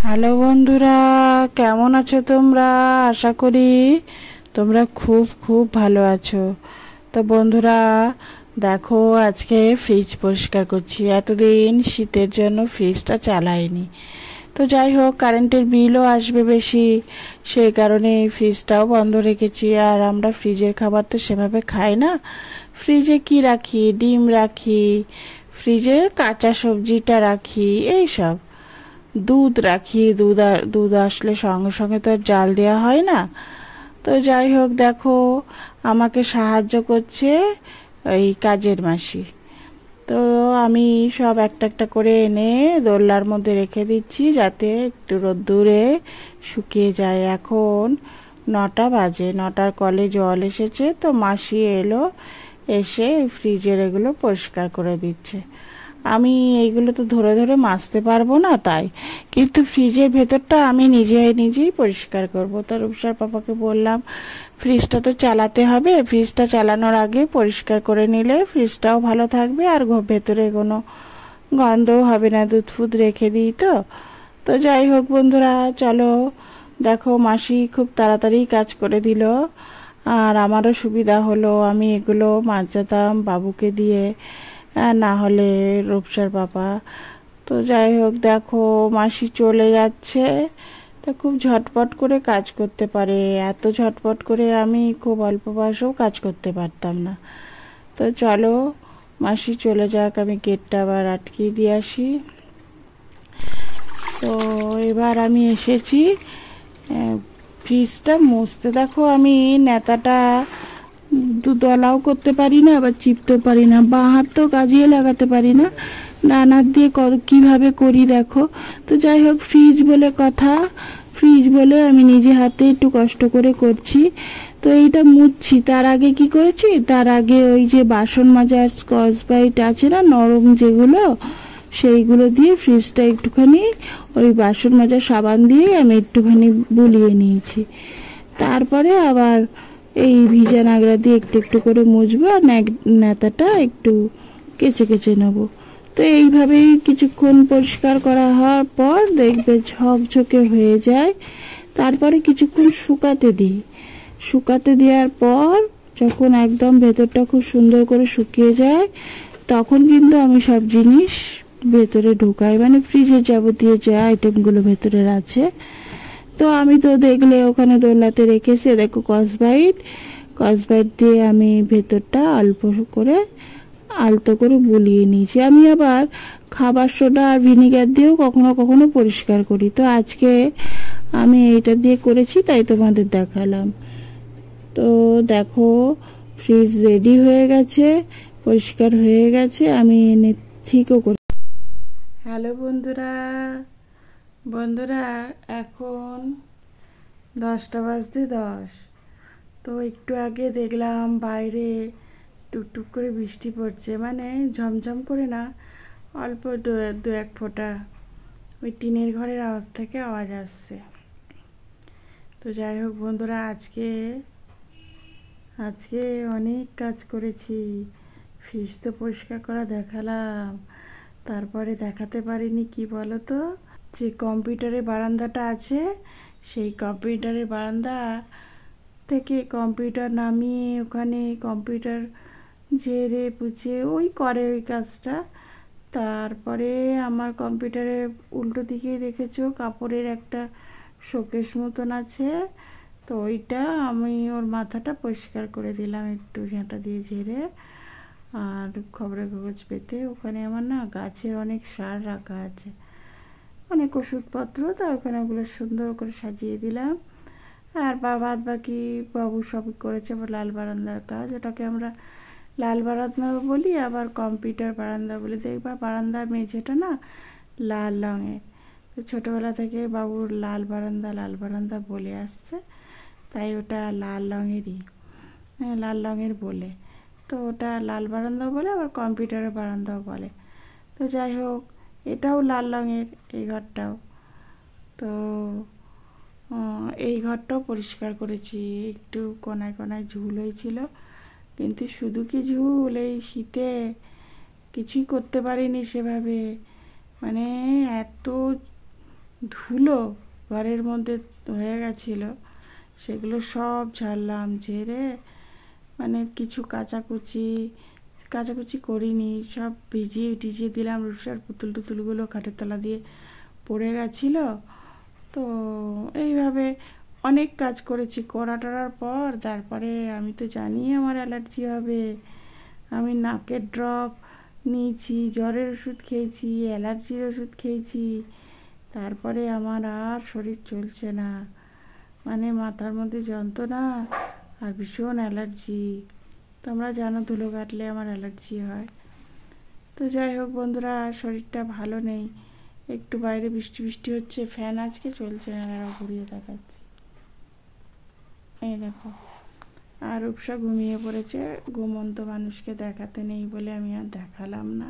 Hello বন্ধুরা, কেমন আছো তোমরা? আশা করি তোমরা খুব খুব ভালো আছো। তো বন্ধুরা দেখো, আজকে ফ্রিজ পরিষ্কার করছি। এতদিন শীতের জন্য ফ্রিজটা চালাইনি। তো যাই হোক, কারেন্টের বিলও আসবে বেশি, সেই কারণে ফ্রিজটাও বন্ধ রেখেছি। আর আমরা ফ্রিজের খাবার তো সেভাবে খাই না। ফ্রিজে কি রাখি? ডিম রাখি, ফ্রিজে কাঁচা সবজিটা রাখি, এইসব। দুধ রাখি, দুধ আসলে সঙ্গে সঙ্গে তো আর জাল দেওয়া হয় না। তো যাই হোক, দেখো আমাকে সাহায্য করছে এই কাজের মাসি। তো আমি সব একটা একটা করে এনে দোলনার মধ্যে রেখে দিচ্ছি, যাতে একটু রোদ্দুরে শুকিয়ে যায়। এখন 9টা বাজে, 9টার কলে জল এসেছে। তো মাসি এলো, এসে ফ্রিজের এগুলো পরিষ্কার করে দিচ্ছে। আমি এইগুলো তো ধরে ধরে মাজতে পারবো না, তাই কিন্তু ফ্রিজের ভেতরটা আমি নিজেই পরিষ্কার করব। তার রূপসার পাপাকে বললাম, ফ্রিজটা তো চালাতে হবে, ফ্রিজটা চালানোর আগে পরিষ্কার করে নিলে ফ্রিজটাও ভালো থাকবে, আর ভেতরে কোনো গন্ধও হবে না। দুধ ফুদ রেখে দিই তো। তো যাই হোক বন্ধুরা, চলো দেখো, মাসি খুব তাড়াতাড়ি কাজ করে দিল, আর আমারও সুবিধা হলো। আমি এগুলো মাজাতাম বাবুকে দিয়ে, না হলে রূপসার পাপা। তো যাই হোক, দেখো মাসি চলে যাচ্ছে। তো খুব ঝটপট করে কাজ করতে পারে, এত ঝটপট করে আমি খুব অল্প বয়সেও কাজ করতে পারতাম না। তো চলো মাসি চলে যাক, আমি গেটটা আবার আটকিয়ে দিয়ে আসি। তো এবার আমি এসেছি ফ্রিজটা মুছতে। দেখো আমি নেতাটা দুতলাও করতে পারি না, আবার চিপতেও পারি না, বাঁ হাত তো কাজিয়ে লাগাতে পারি না, ডান হাত দিয়ে কিভাবে করি দেখো। তো যাই হোক, ফ্রিজ বলে কথা, ফ্রিজ বলে আমি নিজে হাতে একটু কষ্ট করে করছি। তো এইটা মুছছি, তার আগে কি করেছি, তার আগে ওই যে বাসন মাজার স্কচ ব্রাইট আছে না, নরম যেগুলো, সেইগুলো দিয়ে ফ্রিজটা একটুখানি ওই বাসন মাজার সাবান দিয়ে আমি একটুখানি বুলিয়ে নিয়েছি। তারপরে আবার এই ভিজা নাগড়া দিয়ে একটু একটু করে মুছবো, আর নেতাটা একটু কেচে কেচে নেবো। তো এইভাবেই কিছুক্ষণ পরিষ্কার করা হওয়ার পর দেখবে ঝকঝকে হয়ে যায়। তারপরে কিছুক্ষণ শুকাতে দিই। শুকাতে দেওয়ার পর যখন একদম ভেতরটা খুব সুন্দর করে শুকিয়ে যায়, তখন কিন্তু আমি সব জিনিস ভেতরে ঢুকাই, মানে ফ্রিজের যাবতীয় যে আইটেমগুলো ভেতরের আছে। তো আমি তো দেখলে ওখানে দোলাতে রেখেছি, দেখো কসবাইট দিয়ে আমি ভেতরটা অল্প করে আলতো করে বুলিয়ে নিয়েছি। আমি আবার খাবার সোডা আর ভিনিগার দিয়েও কখনো কখনো পরিষ্কার করি। তো আজকে আমি এইটা দিয়ে করেছি, তাই তোমাদের দেখালাম। তো দেখো, ফ্রিজ রেডি হয়ে গেছে, পরিষ্কার হয়ে গেছে, আমি এনে ঠিকও করি। হ্যালো বন্ধুরা, এখন 10টা বাজতে 10। তো একটু আগে দেখলাম বাইরে টুকটুক করে বৃষ্টি পড়ছে, মানে ঝমঝম করে না, অল্প দু এক ফোঁটা ওই টিনের ঘরের আওয়াজ থেকে আওয়াজ আসছে। তো যাই হোক বন্ধুরা, আজকে অনেক কাজ করেছি। ফ্রিজ তো পরিষ্কার করা দেখালাম, তারপরে দেখাতে পারিনি কি বলো তো, যে কম্পিউটারের বারান্দাটা আছে, সেই কম্পিউটারের বারান্দা থেকে কম্পিউটার নামিয়ে ওখানে কম্পিউটার ঝেড়ে পুছে ওই করে ওই কাজটা। তারপরে আমার কম্পিউটারের উল্টো দিকে দেখেছো কাপড়ের একটা শোকেস মতন আছে, তো ওইটা আমি ওর মাথাটা পরিষ্কার করে দিলাম একটু ঝাঁটা দিয়ে ঝেড়ে, আর খবরের কাগজ পেতে। ওখানে আমার না গাছের অনেক সার রাখা আছে, অনেক ওষুধপত্র, তো ওখানে ওগুলো সুন্দর করে সাজিয়ে দিলাম। আর বাদ বাকি বাবু সবই করেছে। আবার লাল বারান্দার কাজ, ওটাকে আমরা লাল বারান্দা বলি, আবার কম্পিউটার বারান্দা বলি। দেখবা বারান্দার মেঝেটা না লাল রঙের, তো ছোটোবেলা থেকে বাবুর লাল বারান্দা বলে আসছে, তাই ওটা লাল রঙেরই, লাল রঙের বলে। তো ওটা লাল বারান্দাও বলে, আবার কম্পিউটারের বারান্দাও বলে। তো যাই হোক, এটাও লাল রঙের, এই ঘরটাও। তো এই ঘরটাও পরিষ্কার করেছি। একটু কোনায় কোনায় ঝুল হয়েছিল, কিন্তু শুধু কি ঝুল, এই শীতে কিছুই করতে পারিনি সেভাবে, মানে এত ধুলো ঘরের মধ্যে হয়ে গেছিলো, সেগুলো সব ঝাড়লাম, ঝেড়ে মানে কিছু কাচাকুচি করিনি, সব ভিজিয়ে টিজিয়ে দিলাম। রূপসার পুতুল টুতুলগুলো খাটের তলা দিয়ে পড়ে গেছিলো। তো এইভাবে অনেক কাজ করেছি, করা টরার পর তারপরে আমি তো জানি আমার অ্যালার্জি হবে। আমি নাকের ড্রপ নিয়েছি, জ্বরের ওষুধ খেয়েছি, অ্যালার্জির ওষুধ খেয়েছি, তারপরে আমার আর শরীর চলছে না, মানে মাথার মধ্যে যন্ত্রণা আর ভীষণ অ্যালার্জি। তোমরা জানো ধুলো কাটলে আমার অ্যালার্জি হয়। তো যাই হোক বন্ধুরা, শরীরটা ভালো নেই, একটু বাইরে বৃষ্টি বৃষ্টি হচ্ছে, ফ্যান আজকে চলছে না, তারা ঘুরিয়ে দেখাচ্ছি, এই দেখো। আর রূপসা ঘুমিয়ে পড়েছে, ঘুমন্ত মানুষকে দেখাতে নেই বলে আমি আর দেখালাম না।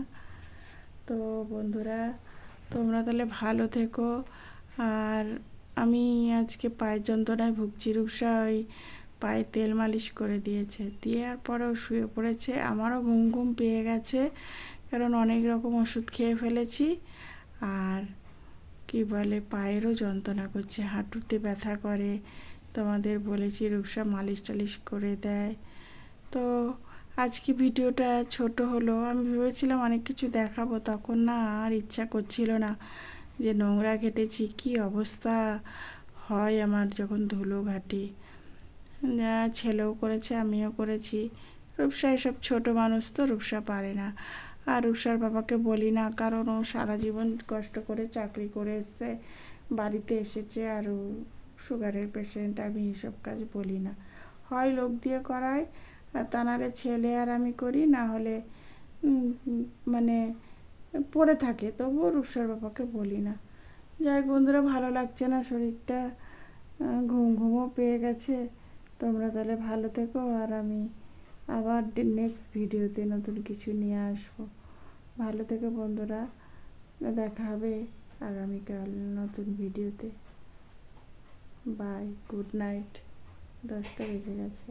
তো বন্ধুরা, তোমরা তাহলে ভালো থেকো। আর আমি আজকে পায়ের যন্ত্রণায় ভুগছি। রূপসা ওই পায়ে তেল মালিশ করে দিয়েছে, দেওয়ার পরেও শুয়ে পড়েছে। আমারও ঘুম ঘুম পেয়ে গেছে, কারণ অনেক রকম ওষুধ খেয়ে ফেলেছি। আর কি বলে, পায়েরও যন্ত্রণা করছে, হাঁটুতে ব্যথা করে। তোমাদের বলেছি রূপসা মালিশ টালিশ করে দেয়। তো আজকে ভিডিওটা ছোট হলো, আমি ভেবেছিলাম অনেক কিছু দেখাবো, তখন না আর ইচ্ছা করছিল না। যে নোংরা ঘেটেছি, কি অবস্থা হয় আমার যখন ধুলো ঘাটি। ছেলেও করেছে, আমিও করেছি। রূপসা এসব ছোটো মানুষ তো, রূপসা পারে না। আর রূপসার বাবাকে বলি না, কারণ ও সারা জীবন কষ্ট করে চাকরি করে এসছে, বাড়িতে এসেছে, আর ও সুগারের পেশেন্ট। আমি এসব কাজ বলি না, হয় লোক দিয়ে করায়, আর তা নাহলে ছেলে আর আমি করি, না হলে মানে পড়ে থাকে, তবুও রূপসার বাবাকে বলি না। যাই বন্ধুরা, ভালো লাগছে না শরীরটা, ঘুমও পেয়ে গেছে। তোমরা তাহলে ভালো থেকো, আর আমি আবার নেক্সট ভিডিওতে নতুন কিছু নিয়ে আসবো। ভালো থেকো বন্ধুরা, দেখা হবে আগামীকাল নতুন ভিডিওতে। Bye, good night. 10টা বেজে গেছে।